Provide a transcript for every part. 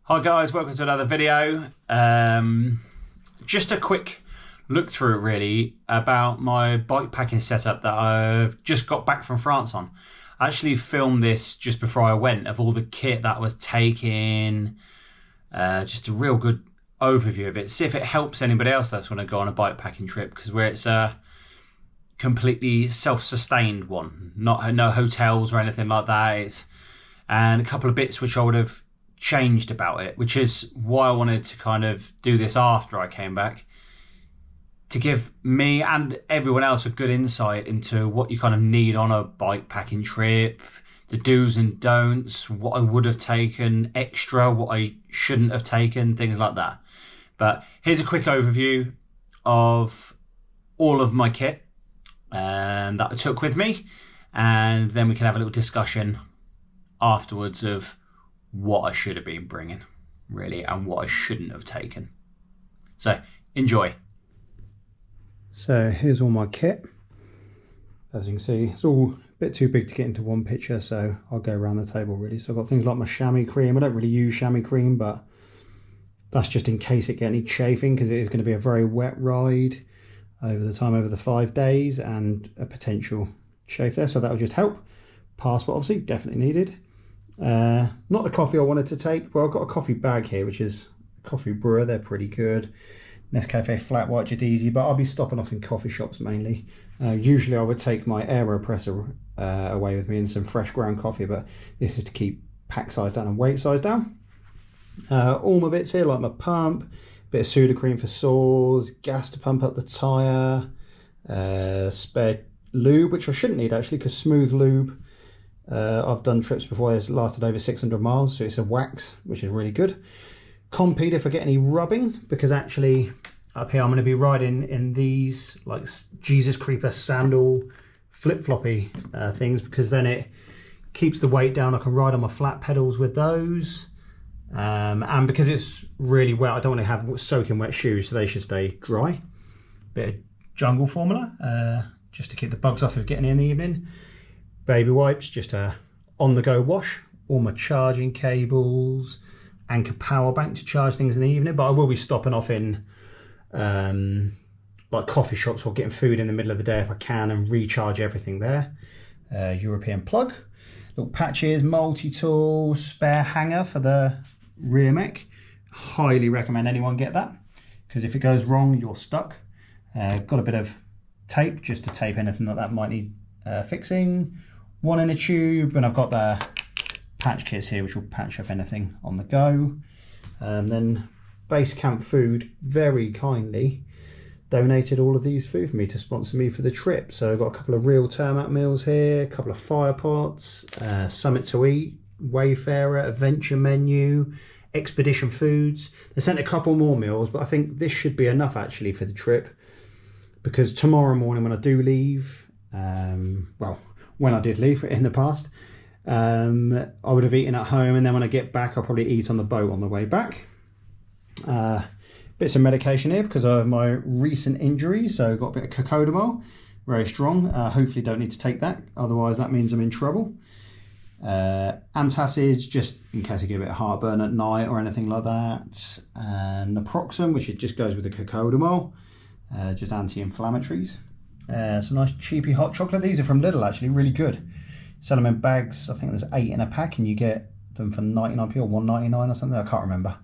Hi guys, welcome to another video. Just a quick look through really about my bike packing setup that I've just got back from France on. I actually filmed this just before I went of all the kit that I was taking. Just a real good overview of it. See if it helps anybody else that's want to go on a bike packing trip, because where it's a completely self-sustained one, no hotels or anything like that. And a couple of bits which I would have changed about it, which is why I wanted to kind of do this after I came back, to give me and everyone else a good insight into what you kind of need on a bike packing trip, the do's and don'ts, what I would have taken extra, what I shouldn't have taken, things like that. But here's a quick overview of all of my kit that I took with me, and then we can have a little discussion afterwards of what I should have been bringing, really, and what I shouldn't have taken. So, enjoy. So here's all my kit. As you can see, it's all a bit too big to get into one picture, so I'll go around the table really. So I've got things like my chamois cream. I don't really use chamois cream, but that's just in case it gets any chafing, because it is going to be a very wet ride over the 5 days and a potential chafe there, so that'll just help. Passport obviously definitely needed. Not the coffee I wanted to take. Well, I've got a coffee bag here, which is a coffee brewer. They're pretty good. Nescafe flat white, just easy, but I'll be stopping off in coffee shops mainly. Usually I would take my AeroPresser away with me and some fresh ground coffee, but this is to keep pack size down and weight size down. All my bits here, like my pump, bit of Sudocrem for sores, gas to pump up the tyre, spare lube, which I shouldn't need actually, because Smooth Lube, I've done trips before, it's lasted over 600 miles, so it's a wax, which is really good. Compeed if I get any rubbing, because actually up here I'm going to be riding in these like Jesus Creeper sandal flip-floppy things, because then it keeps the weight down. I can ride on my flat pedals with those, and because it's really wet, I don't want to have soaking wet shoes, so they should stay dry. Bit of jungle formula, just to keep the bugs off of getting in the evening. Baby wipes, just a on-the-go wash. All my charging cables, Anchor power bank to charge things in the evening, but I will be stopping off in like coffee shops or getting food in the middle of the day if I can, and recharge everything there. European plug, little patches, multi-tool, spare hanger for the rear mech. Highly recommend anyone get that, because if it goes wrong, you're stuck. Got a bit of tape just to tape anything that might need fixing. One in a tube, and I've got the patch kits here which will patch up anything on the go. Then Base Camp Food very kindly donated all of these food for me to sponsor me for the trip. So I've got a couple of real Termat meals here, a couple of fire pots, Summit to Eat, Wayfarer, Adventure Menu, Expedition Foods. They sent a couple more meals, but I think this should be enough actually for the trip, because tomorrow morning when I do leave, well, when I did leave in the past, I would have eaten at home, and then when I get back I'll probably eat on the boat on the way back. Bits of medication here because of my recent injuries, so I've got a bit of cocodamol, very strong. Hopefully don't need to take that, otherwise that means I'm in trouble. Antacids, just in case I get a bit of heartburn at night or anything like that. And naproxen, which just goes with the cocodamol, just anti-inflammatories. Some nice cheapy hot chocolate. These are from Lidl actually, really good. Sell them in bags. I think there's 8 in a pack, and you get them for 99p or 1.99 or something. I can't remember.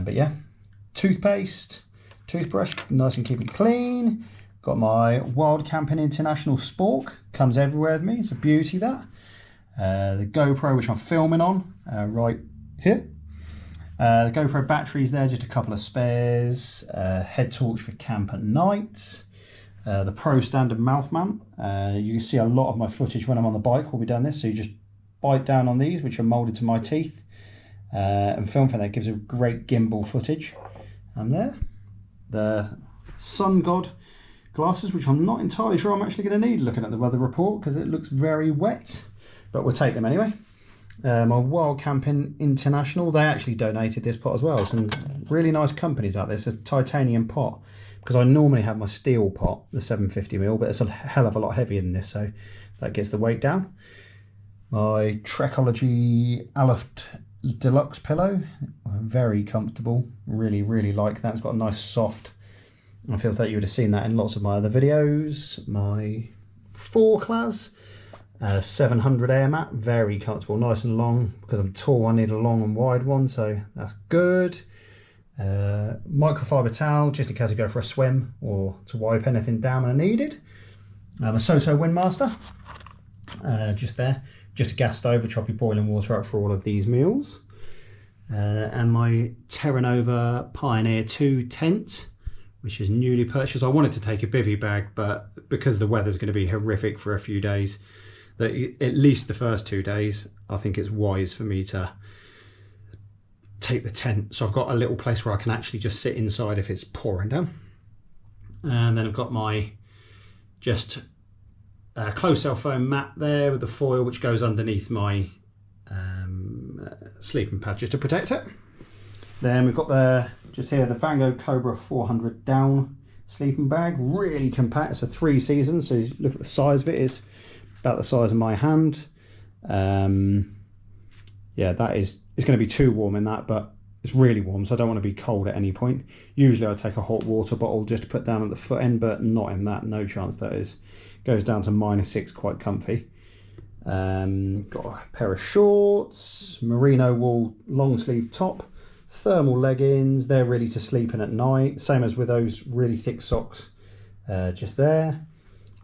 But yeah, toothpaste, toothbrush, nice and keep it clean. Got my Wild Camping International Spork. Comes everywhere with me. It's a beauty, that. The GoPro, which I'm filming on right here. The GoPro batteries there, just a couple of spares. Head torch for camp at night. The Pro Standard mouth mount. You can see a lot of my footage when I'm on the bike will be doing this, so you just bite down on these, which are molded to my teeth, and film for that. Gives a great gimbal footage. And there, the Sun God glasses, which I'm not entirely sure I'm actually going to need looking at the weather report, because it looks very wet, but we'll take them anyway. My Wild Camping International, they actually donated this pot as well. Some really nice companies out there. It's a titanium pot, because I normally have my steel pot, the 750ml, but it's a hell of a lot heavier than this, so that gets the weight down. My Trekology Aloft Deluxe pillow, very comfortable. Really, really like that. It's got a nice soft, I feel like you would have seen that in lots of my other videos. My 4-class 700 air mat, very comfortable, nice and long. Because I'm tall, I need a long and wide one, so that's good. Microfiber towel, just in case I go for a swim or to wipe anything down when I needed. A Soto Windmaster, just there. Just a gas stove, which I'll be boiling water up for all of these meals. And my Terra Nova Pioneer 2 tent, which is newly purchased. I wanted to take a bivvy bag, but because the weather's going to be horrific for a few days, that at least the first 2 days, I think it's wise for me to take the tent. So I've got a little place where I can actually just sit inside if it's pouring down. And then I've got my just closed cell foam mat there with the foil, which goes underneath my sleeping pad just to protect it. Then we've got just here the Van Gogh Cobra 400 down sleeping bag, really compact. It's a 3 seasons, so you look at the size of it, it's about the size of my hand. Yeah, it's going to be too warm in that, but it's really warm, so I don't want to be cold at any point. Usually I take a hot water bottle just to put down at the foot end, but not in that, no chance. That is, goes down to -6, quite comfy. Got a pair of shorts, merino wool long sleeve top, thermal leggings. They're really to sleep in at night, same as with those really thick socks just there.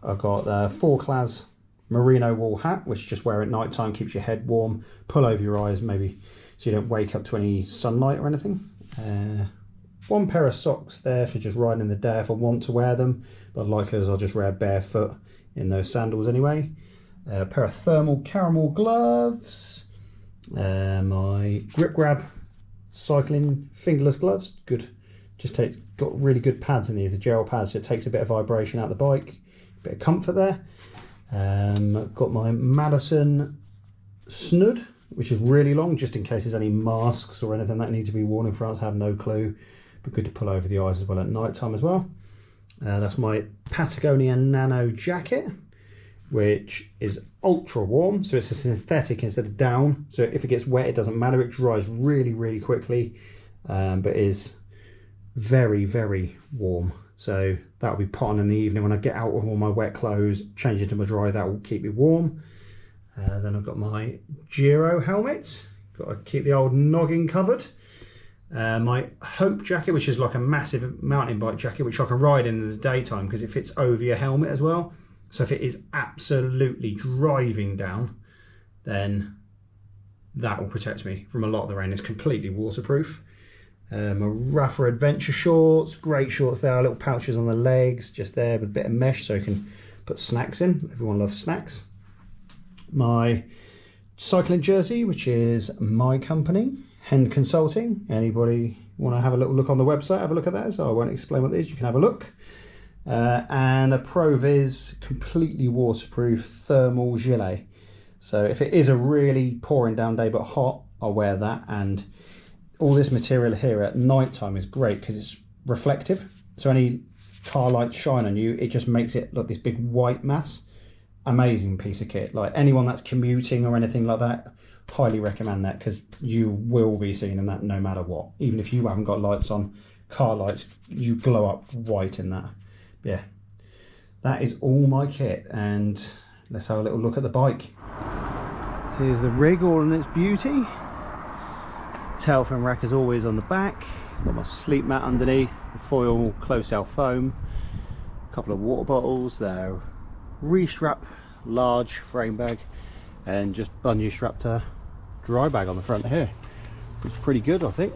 I've got the 4-class merino wool hat, which you just wear at night time, keeps your head warm, pull over your eyes maybe so you don't wake up to any sunlight or anything. 1 pair of socks there for just riding in the day if I want to wear them, but likely as I'll just wear barefoot in those sandals anyway. A pair of thermal caramel gloves, my grip grab cycling fingerless gloves, good, got really good pads in these, the gel pads, so it takes a bit of vibration out the bike, bit of comfort there. I've got my Madison snood, which is really long, just in case there's any masks or anything that need to be worn in France. I have no clue, but good to pull over the eyes as well at night time as well. That's my Patagonia Nano jacket, which is ultra warm, so it's a synthetic instead of down, so if it gets wet it doesn't matter, it dries really, really quickly, but is very, very warm. So that'll be put on in the evening when I get out with all my wet clothes, change it to my dry, that will keep me warm. Then I've got my Giro helmet, got to keep the old noggin covered. My Hope jacket, which is like a massive mountain bike jacket, which I can ride in the daytime because it fits over your helmet as well. So if it is absolutely driving down, then that will protect me from a lot of the rain. It's completely waterproof. My Rafa Adventure shorts, great shorts there, little pouches on the legs, just there with a bit of mesh so you can put snacks in. Everyone loves snacks. My cycling jersey, which is my company, Hen Consulting. Anybody want to have a little look on the website, have a look at that, so I won't explain what it is, you can have a look. And a Proviz completely waterproof thermal gilet. So if it is a really pouring down day but hot, I'll wear that. And all this material here at night time is great because it's reflective, so any car lights shine on you, it just makes it look this big white mass. Amazing piece of kit. Like anyone that's commuting or anything like that, highly recommend that, because you will be seen in that no matter what. Even if you haven't got lights on, car lights, you glow up white in that. Yeah, that is all my kit, and let's have a little look at the bike. Here's the rig all in its beauty. Tailfin rack as always on the back. Got my sleep mat underneath, the foil closed cell foam, a couple of water bottles there, re-strap large frame bag, and just bungee strapped a dry bag on the front here. It's pretty good, I think.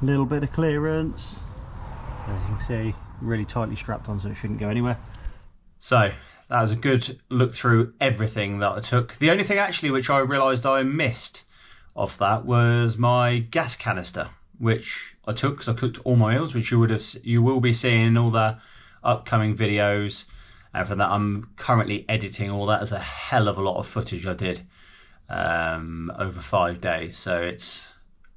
A little bit of clearance, as you can see, really tightly strapped on so it shouldn't go anywhere. So that was a good look through everything that I took. The only thing actually which I realised I missed of that was my gas canister, which I took because I cooked all my meals, which you will be seeing in all the upcoming videos. And from that, I'm currently editing all that. As a hell of a lot of footage I did over 5 days, so it's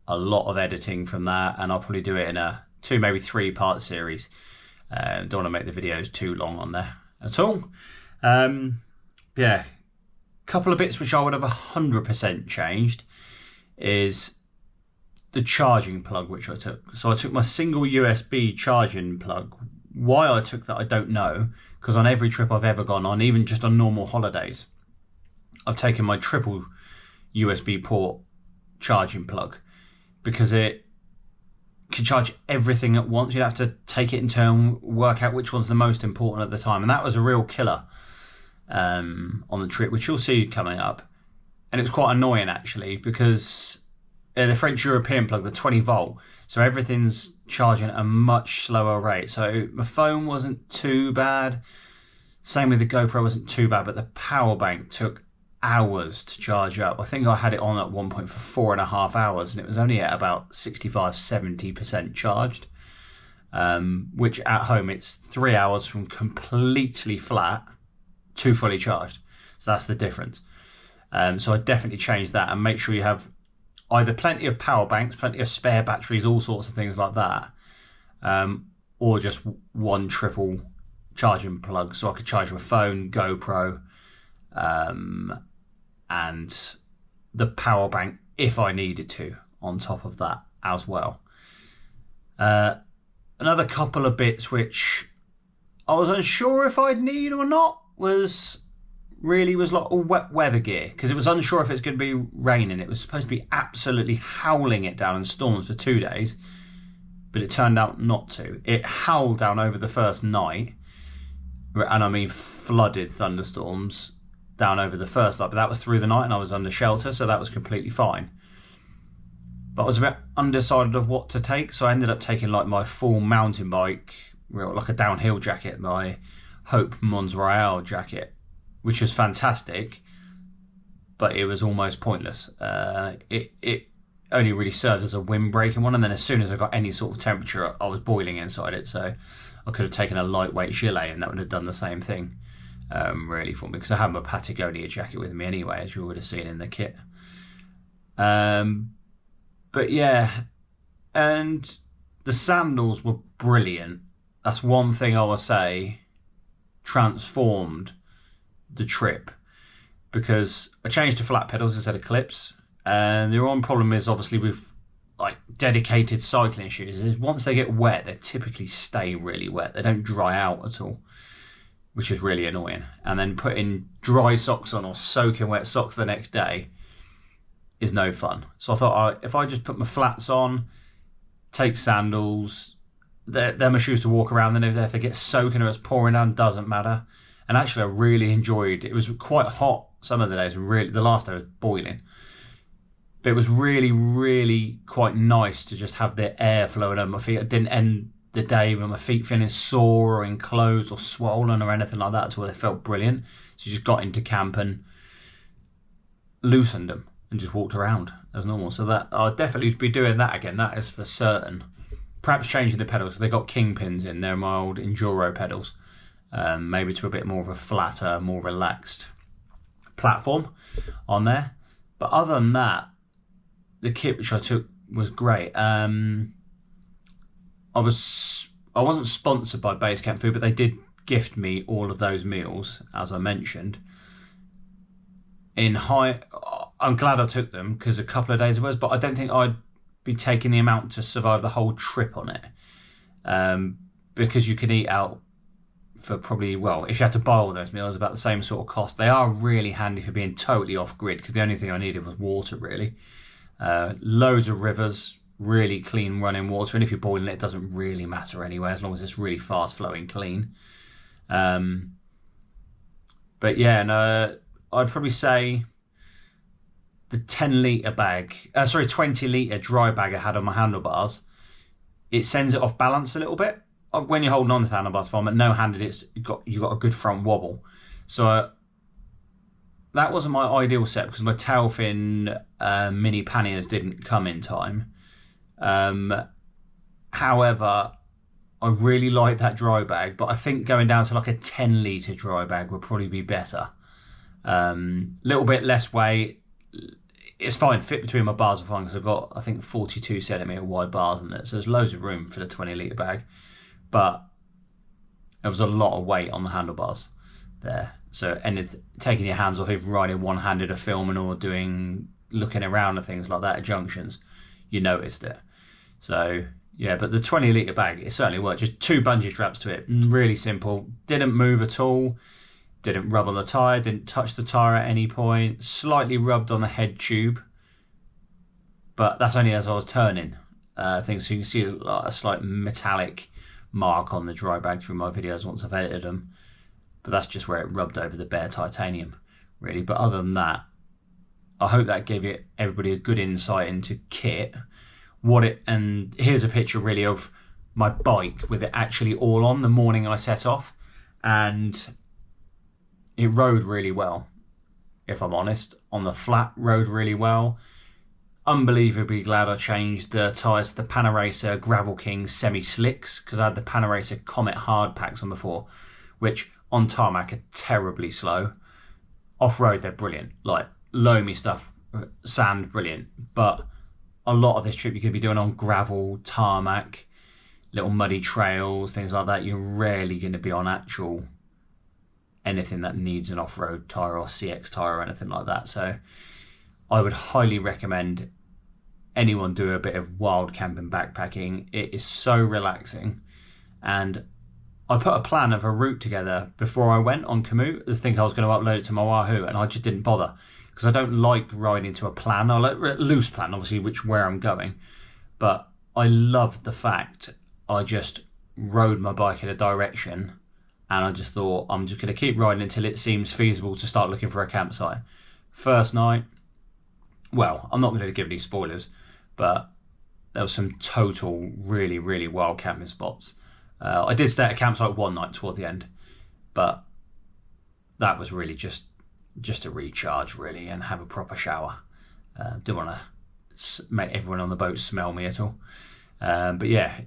a lot of editing from that, and I'll probably do it in a 2, maybe 3 part series. Don't want to make the videos too long on there at all. Yeah, couple of bits which I would have 100% changed is the charging plug which I took. So I took my single USB charging plug. Why I took that I don't know, because on every trip I've ever gone on, even just on normal holidays, I've taken my triple USB port charging plug, because it can charge everything at once. You'd have to take it in turn, work out which one's the most important at the time, and that was a real killer on the trip, which you'll see coming up. And it was quite annoying actually, because the French European plug, the 20 volt, so everything's charging at a much slower rate. So my phone wasn't too bad, same with the GoPro wasn't too bad, but the power bank took hours to charge up. I think I had it on at one point for 4.5 hours, and it was only at about 65-70% charged, which at home it's 3 hours from completely flat to fully charged. So that's the difference. So I definitely changed that, and make sure you have either plenty of power banks, plenty of spare batteries, all sorts of things like that, or just one triple charging plug, so I could charge my phone, GoPro, and the power bank if I needed to on top of that as well. Another couple of bits which I was unsure if I'd need or not was like all wet weather gear, because it was unsure if it's going to be raining. It was supposed to be absolutely howling it down in storms for 2 days, but it turned out not to. It howled down over the first night, and I mean flooded thunderstorms down over the first night, but that was through the night and I was under shelter, so that was completely fine. But I was a bit undecided of what to take, so I ended up taking like my full mountain bike, like a downhill jacket, my Hope Mons Royale jacket, which was fantastic, but it was almost pointless. It only really served as a windbreaking one, and then as soon as I got any sort of temperature, I was boiling inside it, so I could have taken a lightweight gilet and that would have done the same thing, really, for me, because I had my Patagonia jacket with me anyway, as you would have seen in the kit. But yeah, and the sandals were brilliant. That's one thing I will say transformed the trip, because I changed to flat pedals instead of clips, and the one problem is obviously with like dedicated cycling shoes is once they get wet they typically stay really wet, they don't dry out at all, which is really annoying. And then putting dry socks on or soaking wet socks the next day is no fun. So I thought if I just put my flats on, take sandals, they're my shoes to walk around, then if they get soaking or it's pouring down, doesn't matter. And actually I really enjoyed it. It was quite hot some of the days, really the last day was boiling. But it was really, really quite nice to just have the air flowing over my feet. I didn't end the day with my feet feeling sore or enclosed or swollen or anything like that, at all. They felt brilliant. So you just got into camp and loosened them and just walked around as normal. So that I'll definitely be doing that again, that is for certain. Perhaps changing the pedals. They got kingpins in, they're my old enduro pedals. Maybe to a bit more of a flatter, more relaxed platform on there. But other than that, the kit which I took was great. I wasn't sponsored by Basecamp Food, but they did gift me all of those meals, as I mentioned. I'm glad I took them, because a couple of days it was, but I don't think I'd be taking the amount to survive the whole trip on it. Because you can eat out for probably, well, if you had to buy all those meals, about the same sort of cost. They are really handy for being totally off grid, because the only thing I needed was water, really. Loads of rivers, really clean running water, and if you're boiling it doesn't really matter anyway, as long as it's really fast flowing clean. But yeah, and I'd probably say the 20 litre dry bag I had on my handlebars, it sends it off balance a little bit. When you're holding on to the handlebars, if I'm at no-handed, you got a good front wobble. So that wasn't my ideal set, because my Tailfin mini panniers didn't come in time. However, I really like that dry bag, but I think going down to like a 10 litre dry bag would probably be better. Little bit less weight. It's fine, fit between my bars are fine, because I've got, I think, 42 centimetre wide bars in it, so there's loads of room for the 20 litre bag. But there was a lot of weight on the handlebars there. So, and taking your hands off, if riding one-handed or filming or looking around and things like that at junctions, you noticed it. So yeah, but the 20 litre bag, it certainly worked. Just 2 bungee straps to it, really simple. Didn't move at all, didn't rub on the tyre, didn't touch the tyre at any point. Slightly rubbed on the head tube, but that's only as I was turning things. So you can see a slight metallic mark on the dry bag through my videos once I've edited them. But that's just where it rubbed over the bare titanium, really. But other than that, I hope that gave everybody a good insight into kit. And here's a picture really of my bike with it actually all on the morning I set off, and it rode really well, if I'm honest. On the flat, rode really well. Unbelievably glad I changed the tyres to the Panaracer Gravel King semi-slicks, because I had the Panaracer Comet hard packs on before, which on tarmac are terribly slow. Off-road, they're brilliant. Like, loamy stuff, sand, brilliant. But a lot of this trip you could be doing on gravel, tarmac, little muddy trails, things like that. You're rarely going to be on actual anything that needs an off-road tyre or CX tyre or anything like that. So I would highly recommend anyone do a bit of wild camping backpacking. It is so relaxing. And I put a plan of a route together before I went on Komoot. I think I was going to upload it to my Wahoo, and I just didn't bother, because I don't like riding to a plan. I like a loose plan, obviously, where I'm going. But I love the fact I just rode my bike in a direction, and I just thought, I'm just going to keep riding until it seems feasible to start looking for a campsite. First night, well, I'm not going to give any spoilers, but there was some total, really, really wild camping spots. I did stay at a campsite one night toward the end, but that was really just to recharge, really, and have a proper shower. Didn't want to make everyone on the boat smell me at all. But yeah,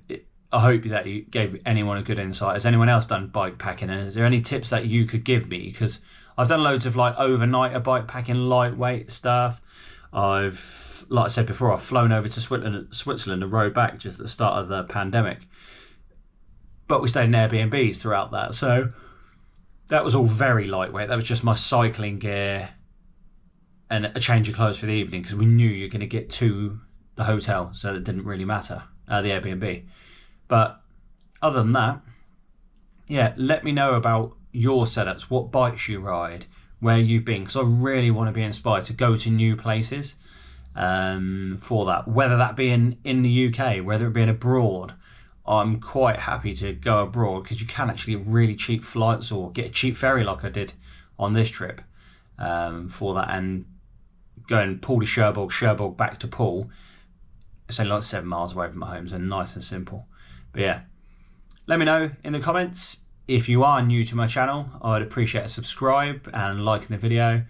I hope that you gave anyone a good insight. Has anyone else done bike packing? And is there any tips that you could give me? Because I've done loads of like overnighter bike packing, lightweight stuff. I've, like I said before, I've flown over to Switzerland and rode back just at the start of the pandemic. But we stayed in Airbnbs throughout that. So that was all very lightweight. That was just my cycling gear and a change of clothes for the evening, because we knew you're going to get to the hotel, so it didn't really matter, the Airbnb. But other than that, yeah, let me know about your setups, what bikes you ride, where you've been, because I really want to be inspired to go to new places for that, whether that be in the UK, whether it be abroad. I'm quite happy to go abroad, because you can actually get really cheap flights or get a cheap ferry like I did on this trip for that, and go and Poole to Cherbourg back to Poole. It's only like 7 miles away from my home, so nice and simple. But yeah, let me know in the comments. If you are new to my channel, I'd appreciate a subscribe and liking the video,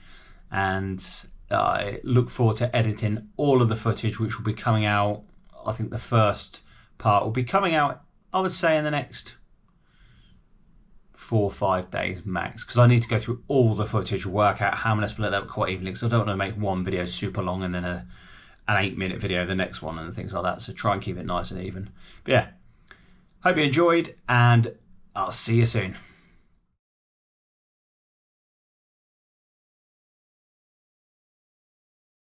and I look forward to editing all of the footage, which will be coming out. I think the first part will be coming out, I would say, in the next 4 or 5 days max, because I need to go through all the footage, work out how I'm going to split it up quite evenly, because I don't want to make one video super long and then an 8-minute video the next one and things like that. So try and keep it nice and even. But yeah, hope you enjoyed, and I'll see you soon.